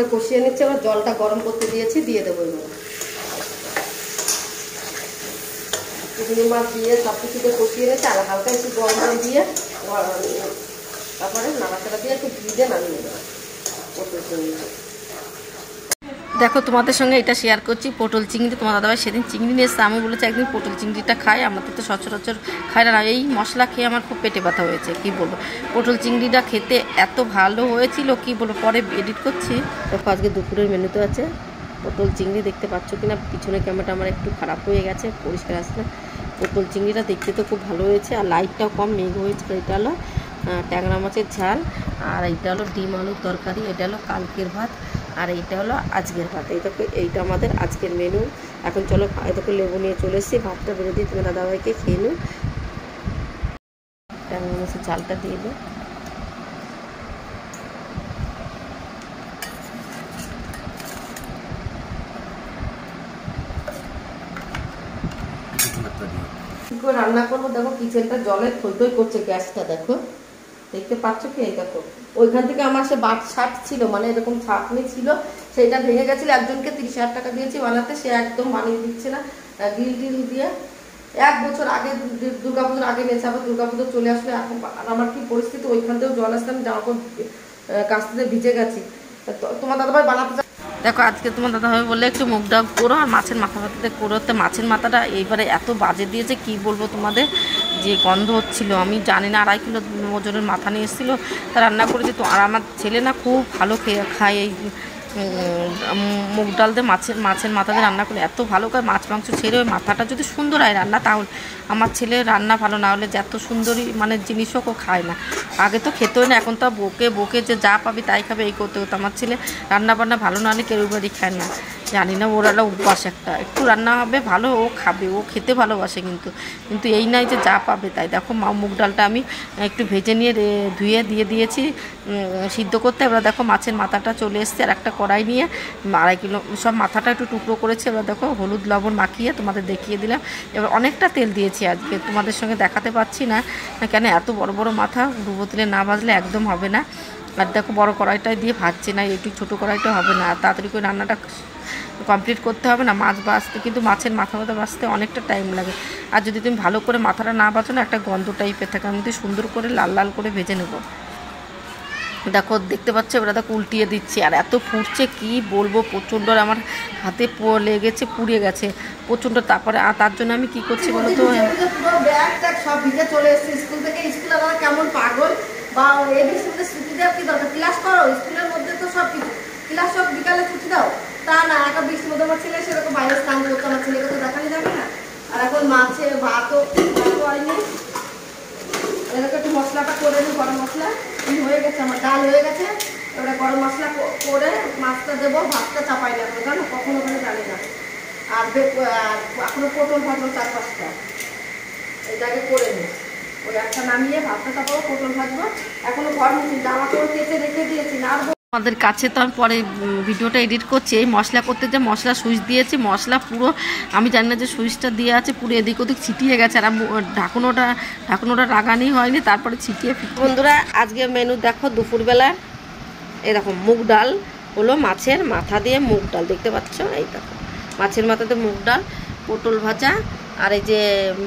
করে কষিয়ে নিচ্ছে। এবার জলটা গরম করতে দিয়েছি, দিয়ে দেবো এবার। চিংড়ি মাছ দিয়ে সব কিছুতে কষিয়ে নিচ্ছে, আর হালকা একটু জল দিয়ে তারপরে নাড়াচাড়া দিয়ে একটু ভিজে নামিয়ে দেবো পটল চিংড়ি। দেখো তোমাদের সঙ্গে এটা শেয়ার করছি, পটল চিংড়ি। তোমার দাদাভাই সেদিন চিংড়ি নিয়ে এসছে, আমি বলেছি একদিন পটল চিংড়িটা খাই, আমাদের তো সচরাচর খাই না। এই মশলা খেয়ে আমার খুব পেটে ব্যথা হয়েছে, কি বলবো। পটল চিংড়িটা খেতে এত ভালো হয়েছিল, কি বলবো। পরে এডিট করছি। দেখো আজকে দুপুরের মেনুতে আছে পটল চিংড়ি। দেখতে পাচ্ছ কিনা, পিছনে ক্যামেরাটা আমার একটু খারাপ হয়ে গেছে, পরিষ্কার আসছে। পটল চিংড়িটা দেখতে তো খুব ভালো হয়েছে, আর লাইটটাও কম মেঘ হয়েছে। এটা হলো ট্যাংরা মাছের ঝাল, আর এইটা হলো ডিম আলুর তরকারি, এটা হলো কালকের ভাত, আর এইটা হলো আজকের ভাত। এইটা আমাদের আজকের মেনু। এখন চলো এটাকে লেবু নিয়ে চলে এসেছি, ভাতটা বেড়ে দিয়ে তুমি দাদাভাইকে খেয়ে নিও। ট্যাংরা মাছের ঝালটা দিয়ে দিই। রান্না করবো, দেখো কিচেনটা জলে থই থই করছে, গ্যাসটা দেখো, দেখতে পাচ্ছ কি? এই দেখো ওইখান থেকে আমার সে ছাট ছিল, মানে এরকম ছাঁকনি ছিল, সেইটা ভেঙে গেছিলো। একজনকে 30,000 টাকা দিয়েছি বানাতে, সে একদম বানিয়ে দিচ্ছে না। গ্রিল টিল দিয়ে 1 বছর আগে, দুর্গাপুজোর আগে নিয়েছে, আবার দুর্গাপুজো চলে আসলে এখন। আর আমার কি পরিস্থিতি, ওইখান থেকেও জল আসলে আমি জামা কাস্তে ভিজে গেছি। তোমার দাদাভাই বানাতে। দেখো আজকে তোমার দাদাভাই বললে একটু মুগ ডাল করো আর মাছের মাথা ভাতে করো। তো মাছের মাথাটা এইবারে এত বাজে দিয়েছে, কি বলবো তোমাদের, যে গন্ধ হচ্ছিল। আমি জানি না, 2.5 কিলো ওজনের মাথা নিয়ে এসেছিলো, তা রান্না করেছি তো। আর আমার ছেলে না খুব ভালো খায় এই মুগ ডাল দিয়ে মাছের মাথা দিয়ে রান্না করে, এত ভালো করে। মাছ মাংস ছেড়ে ওই মাথাটা যদি সুন্দর হয় রান্না, তাহলে আমার ছেলে রান্না ভালো না হলে যত সুন্দরী মানে জিনিসও কেউ খায় না। আগে তো খেতেই না, এখন তো বকে যে যা পাবি তাই খাবে, এই করতে হতো। আমার ছেলে রান্না বান্না ভালো না হলে কেউ বাড়ি খায় না, জানি না, ওর একটা অভ্যাস একটা। একটু রান্না হবে ভালো, ও খাবে, ও খেতে ভালোবাসে, কিন্তু এই নাই যে যা পাবে তাই। দেখো মুগ ডালটা আমি একটু ভেজে নিয়ে ধুয়ে দিয়ে দিয়েছি সিদ্ধ করতে। এবার দেখো মাছের মাথাটা চলে এসছে, আর একটা কড়াই নিয়ে 2.5 কিলো সব মাথাটা একটু টুকরো করেছি। এবার দেখো হলুদ লবণ মাখিয়ে তোমাদের দেখিয়ে দিলাম। এবার অনেকটা তেল দিয়েছি আজকে, তোমাদের সঙ্গে দেখাতে পাচ্ছি না কেন, এত বড় বড় মাথা ডুবো তেলে না ভাজলে একদম হবে না। আর দেখো বড় কড়াইটায় দিয়ে ভাজছি না, একটু ছোটো কড়াইটা হবে না। তাড়াতাড়ি করে রান্নাটা কমপ্লিট করতে হবে না, মাছ ভাজতে কিন্তু মাছের মাথা ভাজতে অনেকটা টাইম লাগে। আর যদি তুমি ভালো করে মাথাটা না ভাজো না, একটা গন্ধ টাইপের থাকে। আমি তো সুন্দর করে লাল লাল করে ভেজে নেব। দেখো দেখতে পাচ্ছ, এবার দেখো উল্টিয়ে দিচ্ছি, আর এত ফুটছে কি বলবো, প্রচণ্ড। আমার হাতে লেগেছে, পুড়িয়ে গেছে প্রচণ্ড। তারপরে তার জন্য আমি কি করছি বলো তো, সব ভিজে চলে এসেছি স্কুল থেকে। স্কুলে আমরা কেমন পাগল, বা এবিসিতে ছুটি দেওয়ার কি দরকার, ক্লাস করো স্কুলের মধ্যে তো সব কিছু। ক্লাস সব বিকালে ছুটি দাও, তা না। একটা বৃষ্টির মধ্যে আমার ছেলে সেরকম বাইরে স্নান করতো, আমার ছেলেকে তো দেখানো যাবে না। আর এখন মাছের ভাতও হয়নি। এটাকে একটু মশলাটা করে নিই, গরম মশলা হয়ে গেছে, আমার ডাল হয়ে গেছে। এবারে গরম মশলা করে মাছটা দেবো, ভাতটা চাপাই লাগবে, জানো কখনো ওখানে জানি না। আর এখনো পটল ভাজবো 4-5টা, এটাকে করে নিই। ওই একটা নামিয়ে ভাতটা চাপাবো, পটল ভাজবো। এখনো ঘর মুছি, জামা কাপড় কেটে রেখে দিয়েছি না। আমাদের কাছে তো আমি পরে ভিডিওটা এডিট করছি, এই মশলা করতে যে মশলা সুইচ দিয়েছি, মশলা পুরো আমি জানি না যে সুইচটা দিয়ে আছে, পুরো এদিক ওদিক ছিটিয়ে গেছে। আর ঢাকনোটা লাগানি হয়নি, তারপরে ছিটিয়ে। বন্ধুরা আজকে মেনু দেখো, দুপুরবেলা এই দেখো মুগ ডাল হলো, মাছের মাথা দিয়ে মুগ ডাল, দেখতে পাচ্ছ, এই দেখো মাছের মাথাতে মুগ ডাল, পটল ভাজা, আর এই যে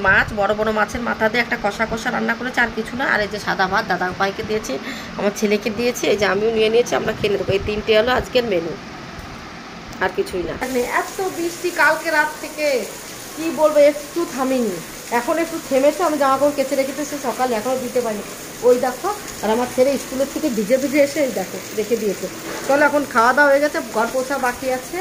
মাছ, বড় বড় মাছের মাথা দিয়ে একটা কষা কষা রান্না করেছি, আর কিছু না। আর এই যে সাদা ভাত দাদা ভাইকে দিয়েছি, আমার ছেলেকে দিয়েছি, এই যে আমিও নিয়ে নিয়েছি, আমরা খেয়ে দেবো। এই 3টে হলো আজকের মেনু, আর কিছুই না। এত বৃষ্টি কালকে রাত থেকে, কি বলবো, একটু থামিনি। এখন একটু থেমেছে, আমি জামা কাপড় কেচে রেখেছি সে সকালে, এখনও দিতে পারিনি। ওই দেখো, আর আমার ছেলে স্কুলের থেকে ভিজে এসে এই দেখো রেখে দিয়েছে। চলো এখন খাওয়া দাওয়া হয়ে গেছে, ঘর পোছা বাকি আছে,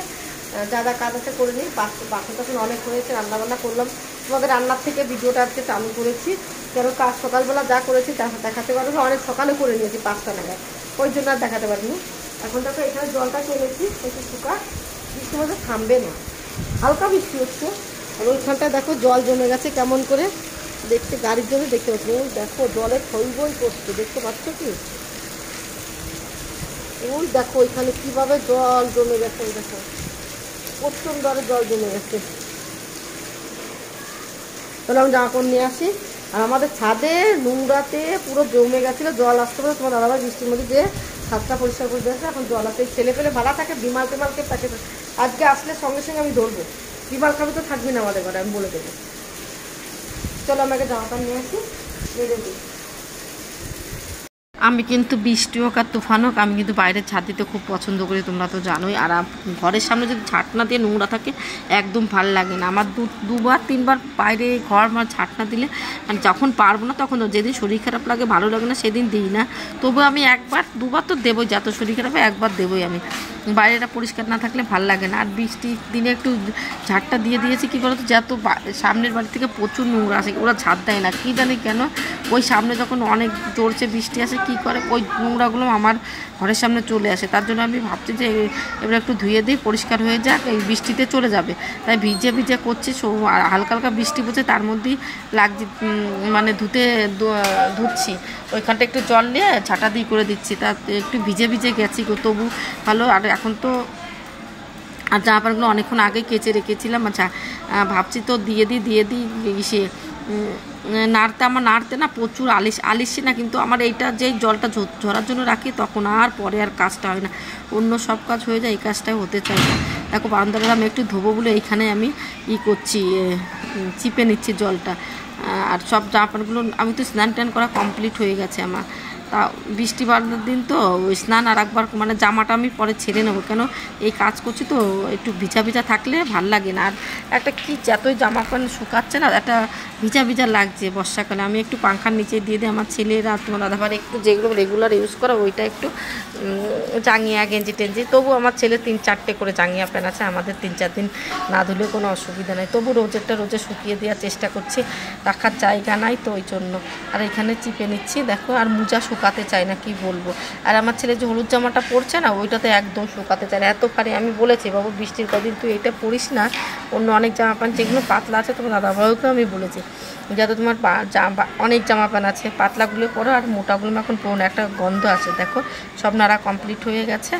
যা যা কাজ আছে করে নিই। বাসন টাসন অনেক হয়েছে, রান্নাবান্না করলাম। তোমাদের রান্নার থেকে ভিডিওটা আজকে চালু করেছি, কেন কাজ সকালবেলা যা করেছি তা দেখাতে পারবো না, অনেক সকালে করে নিয়েছি 5টা নাগাদ, ওই জন্য আর দেখাতে পারিনি। এখন দেখো এখানে জলটা চলেছি, একটু শুকা, বৃষ্টির মধ্যে থামবে না, হালকা বৃষ্টি হচ্ছে। আর ওইখানটা দেখো জল জমে গেছে কেমন করে, দেখতে গাড়ির জন্য দেখতে পাচ্ছি। ওই দেখো জলে থই বই করছে, দেখতে পাচ্ছ কি? ওই দেখো ওইখানে কিভাবে জল জমে গেছে, ওই দেখো প্রচণ্ড আরে জল জমে গেছে। তাহলে আমি জামা কাপড় নিয়ে আসি। আর আমাদের ছাদে নোংরাতে পুরো জমে গেছিলো, জল আসতে পারে। তোমার দাদাভাই বৃষ্টির মধ্যে যে ছাদটা পরিষ্কার করে দিয়েছে। এখন জলাতে ছেলে পেলে ভাড়া থাকে, বিমাল টিমালকে প্যাকেট আজকে আসলে সঙ্গে সঙ্গে আমি ধরবো। বিমাল খাবে তো থাকবি না আমাদের ঘরে, আমি বলে দেবো। চলো আমাকে জামা প্যান্ট নিয়ে আসি, বেঁধে দিই। আমি কিন্তু বৃষ্টি হোক আর তুফান হোক, আমি কিন্তু বাইরের ছাদ দিতে খুব পছন্দ করি, তোমরা তো জানোই। আর ঘরের সামনে যদি ছাটনা দিয়ে নোংরা থাকে একদম ভালো লাগে না আমার। দুবার তিনবার বাইরে ঘর আমার ছাটনা দিলে, মানে যখন পারবো না তখন, যেদিন শরীর খারাপ লাগে ভালো লাগে না সেদিন দিই না। তবু আমি একবার দুবার তো দেবোই, যত শরীর খারাপ হয় একবার দেবোই আমি। বাইরেটা পরিষ্কার না থাকলে ভালো লাগে না। আর বৃষ্টির দিনে একটু ঝাড়টা দিয়ে দিয়েছি, কী বলতো, যত সামনের বাড়ি থেকে প্রচুর নোংরা আসে, ওরা ঝাড় দেয় না কী জানি কেন। ওই সামনে যখন অনেক জোরছে বৃষ্টি আসে কী করে, ওই নোংরাগুলো আমার ঘরের সামনে চলে আসে। তার জন্য আমি ভাবছি যে এবার একটু ধুয়ে দিই, পরিষ্কার হয়ে যাক, এই বৃষ্টিতে চলে যাবে। তাই ভিজে ভিজে করছি, আর হালকা হালকা বৃষ্টি পড়ছে, তার মধ্যেই লাগছে, মানে ধুচ্ছি। ওইখানটা একটু জল নিয়ে ছাটা দিয়ে করে দিচ্ছি, তা একটু ভিজে ভিজে গেছি তবু ভালো। আর এখন তো আর জামা প্যান্টগুলো অনেকক্ষণ আগে কেচে রেখেছিলাম। আচ্ছা, ভাবছি তো দিয়ে দিই ইসে নাড়তে না প্রচুর আলিসি না, কিন্তু আমার এইটা যেই জলটা ঝরার জন্য রাখি তখন আর পরে আর কাজটা হয় না, অন্য সব কাজ হয়ে যায়, এই কাজটাই হতে চাই না। দেখো বারান্দাটা আমি একটু ধোবো বলে এইখানে আমি করছি, চিপে নিচ্ছি জলটা। আর সব জামা প্যান্টগুলো আমি তো স্নান টান করা কমপ্লিট হয়ে গেছে আমার। তা বৃষ্টি বাদলার দিন তো ওই স্নান আর একবার, মানে জামাটা আমি পরে ছেড়ে নেবো, কেন এই কাজ করছি তো একটু ভিজা ভিজা থাকলে ভাল লাগে না। আর একটা কি যতই জামা প্যান্ট শুকাচ্ছে না, একটা ভিজা ভিজা লাগছে বর্ষাকালে। আমি একটু পাংখার নিচে দিয়ে দিই, আমার ছেলেরা তোমার দাদাভাই একটু যেগুলো রেগুলার ইউজ করা ওইটা একটু জাঙ্গিয়া গেঞ্জি টেঞ্জি, তবু আমার ছেলে 3-4টে করে জাঙ্গিয়া প্যান্ট আছে, আমাদের 3-4 দিন না ধুলে কোনো অসুবিধা নেই। তবু রোজে শুকিয়ে দেওয়ার চেষ্টা করছি, রাখার জায়গা নাই তো ওই জন্য। আর এখানে চিপে নিচ্ছি দেখো, আর মোজা শুকাতে চায় না, কি বলবো। আর আমার ছেলে যে হলুদ জামাটা পরছে না, ওইটাতে একদম শুকাতে চায় না, এত ভারী। আমি বলেছি বাবু বৃষ্টির কদিন তুই এটা পরিস না, অন্য অনেক জামা প্যান্ট যেগুলো পাতলা আছে তোমার দাদাভাইকেও আমি বলেছি, যাতে তোমার অনেক জামা প্যান্ট আছে পাতলাগুলো পরো, আর মোটাগুলো এখন পরো না, একটা গন্ধ আছে। দেখো সব নাড়া কমপ্লিট হয়ে গেছে।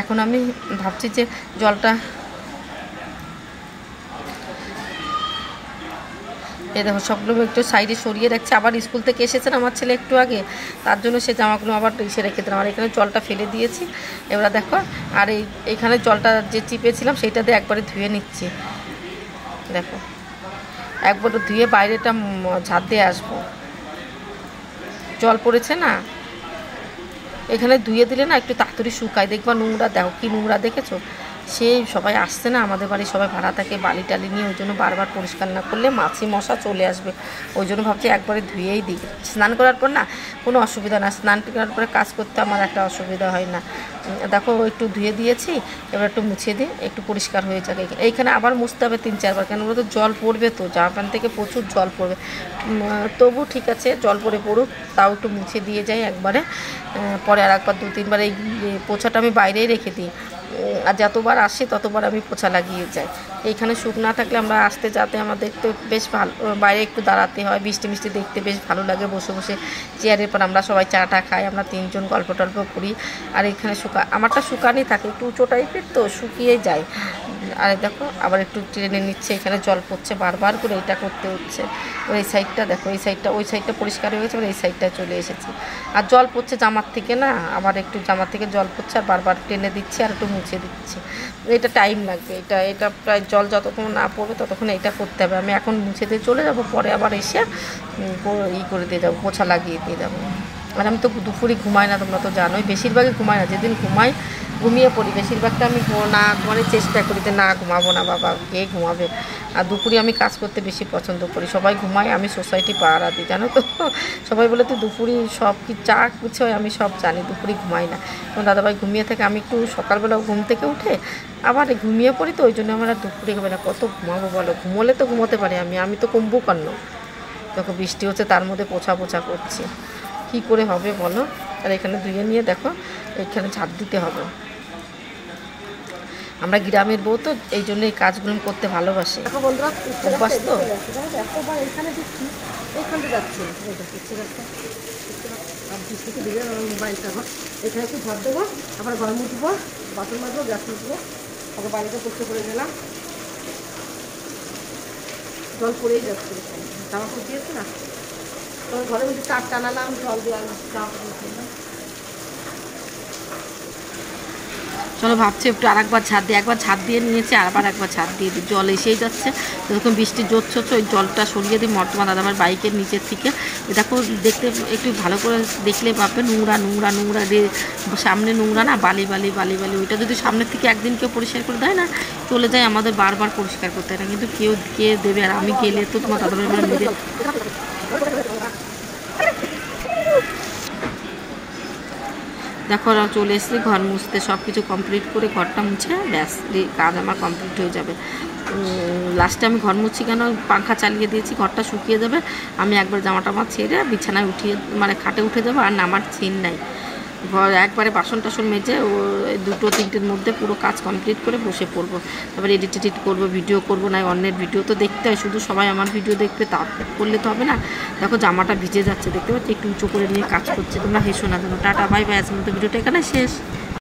এখন আমি ভাবছি যে জলটা, এই দেখো সবগুলো একটু সাইডে সরিয়ে রাখছি। আবার স্কুল থেকে এসেছেন আমার ছেলে একটু আগে, তার জন্য সে জামাগুলো আবার এসে রেখে দিলাম। আর এখানে জলটা ফেলে দিয়েছি। এবার দেখো, আর এইখানে জলটা যে চিপেছিলাম সেইটা দিয়ে একবারে ধুয়ে নিচ্ছি। দেখো একবার ধুয়ে বাইরেটা ঝাড় দিয়ে আসবো, জল পড়েছে না, এখানে ধুয়ে দিলে না একটু তাড়াতাড়ি শুকায়। দেখবা নোংরা, দেখো কি নোংরা দেখেছো। সেই সবাই আসছে না আমাদের বাড়ি, সবাই ভাড়া থাকে, বালি টালি নিয়ে, ওই জন্য বারবার পরিষ্কার না করলে মাছি মশা চলে আসবে। ওই জন্য ভাবছি একবারে ধুয়েই দিই। স্নান করার পর না কোনো অসুবিধা না, স্নান করার পরে কাজ করতে আমার একটা অসুবিধা হয় না। দেখো একটু ধুয়ে দিয়েছি, এবার একটু মুছে দিই, একটু পরিষ্কার হয়ে যাবে। এইখানে আবার মুছতে হবে 3-4 বার, কেন বলতো জল পড়বে তো, জামা প্যান্ট থেকে প্রচুর জল পড়বে। তবু ঠিক আছে, জল পড়ুক, তাও একটু মুছে দিয়ে যাই একবারে। পরে আর একবার 2-3 বার এই পোছাটা আমি বাইরেই রেখে দিই, আর যতবার আসি ততবার আমি পোছা লাগিয়ে যাই। এইখানে শুকনা থাকলে আমরা আসতে যাতে আমাদের দেখতে বেশ ভালো, বাইরে একটু দাঁড়াতে হয়, বৃষ্টি মিষ্টি দেখতে বেশ ভালো লাগে। বসে বসে চেয়ারের পর আমরা সবাই চাটা খাই, আমরা 3 জন গল্প টল্প করি। আর এখানে আমারটা শুকানই থাকে, একটু উঁচু টাইপের তো শুকিয়ে যায়। আর দেখো আবার একটু টেনে নিচ্ছে, এখানে জল পড়ছে বারবার করে, এটা করতে হচ্ছে। এই সাইডটা দেখো, এই সাইডটা, ওই সাইডটা পরিষ্কার হয়ে গেছে, এই সাইডটায় চলে এসেছি। আর জল পড়ছে জামার থেকে না, আবার একটু জামার থেকে জল পড়ছে, আর বারবার টেনে দিচ্ছি আর একটু মুছে দিচ্ছি। এটা টাইম লাগবে, এটা প্রায় জল যতক্ষণ না পড়বে ততক্ষণ এটা করতে হবে। আমি এখন মুছে দিয়ে চলে যাব, পরে আবার এসে করে দিয়ে যাবো, পোছা লাগিয়ে দিয়ে যাবো। আর আমি তো দুপুরে ঘুমাই না, তোমরা তো জানোই, বেশিরভাগই ঘুমাই না। যেদিন ঘুমাই ঘুমিয়ে পড়ি, বেশিরভাগটা আমি না ঘুমানোর চেষ্টা করি যে না ঘুমাবো না, বাবা কে ঘুমাবে। আর দুপুরে আমি কাজ করতে বেশি পছন্দ করি, সবাই ঘুমায়, আমি সোসাইটি পাহারা দিই, জানো তো। সবাই বলে তুই দুপুরে সব কি চা কিছু হয়, আমি সব জানি, দুপুরে ঘুমাই না। তখন দাদাভাই ঘুমিয়ে থাকে, আমি একটু সকালবেলা ঘুম থেকে উঠে আবার ঘুমিয়ে পড়ি, তো ওই জন্য আমার আর দুপুরে ঘুমাই না। কত ঘুমাবো বলো, ঘুমোলে তো ঘুমোতে পারি, আমি তো কুম্ভকর্ণ। দেখো বৃষ্টি হচ্ছে, তার মধ্যে পোছা করছি, কী করে হবে বলো। আর এখানে ধুয়ে নিয়ে দেখো এখানে ঝাড় দিতে হবে। আমরা গ্রামের বউ তো, এই জন্য এই কাজগুলো করতে ভালোবাসি, অভ্যাস তো। এখানে দিচ্ছি, এইখানটা যাচ্ছে মোবাইলটা, এখানে একটু ঝড় দেবো, আবার ঘর মুছবো, বাসন মাজবো, গ্যাস মুছবো, আবার বাড়িতে করতে করে গেলাম। জল পড়েই যাচ্ছে, জামা শুকিয়েছে না, তখন ঘরের মধ্যে তার টানালাম, জল দেওয়ার জামা কাপড়। চলো ভাবছি একটু আরেকবার ছাদ দিয়ে, একবার ছাদ দিয়ে নিয়েছি, আবার একবার ছাদ দিয়ে দিই। জল এসেই যাচ্ছে, যখন বৃষ্টি জোর হচ্ছে ওই জলটা সরিয়ে দিই তোমার দাদাভাইয়ের বাইকের নিচের থেকে। দেখো দেখতে একটু ভালো করে দেখলে ভাববে নোংরা নোংরা নোংরা, সামনে নোংরা না, বালি বালি বালি বালি। ওইটা যদি সামনের থেকে একদিন কেউ পরিষ্কার করে দেয় না, চলে যায় আমাদের বারবার পরিষ্কার করতে হয় না, কিন্তু কেউ কে দেবে। আর আমি গেলে তো তোমার দাদাভাই মানে মেরে দেখো চলে এসেছি ঘর মুছতে, সব কিছু কমপ্লিট করে ঘরটা মুছে ব্যাস কাজ আমার কমপ্লিট হয়ে যাবে। লাস্টে আমি ঘর মুছি কেন, পাখা চালিয়ে দিয়েছি, ঘরটা শুকিয়ে যাবে। আমি একবার জামা টামা ছেড়ে বিছানায় উঠিয়ে মানে খাটে উঠে যাবো, আর নামার সিন নাই। ঘর একবারে বাসন টাসন মেজে ও 2-3টের মধ্যে পুরো কাজ কমপ্লিট করে বসে পড়বো। তারপরে এডিট করবো, ভিডিও করবো, না অন্যের ভিডিও তো দেখতে হয়, শুধু সবাই আমার ভিডিও দেখবে তা করলে তো হবে না। দেখো জামাটা ভিজে যাচ্ছে, দেখতে পাচ্ছি, একটু উঁচু করে নিয়ে কাজ করছে। তোমরা হেসো না, যেন টাটা বাই বাই, আজকের মতো ভিডিওটা এখানে শেষ।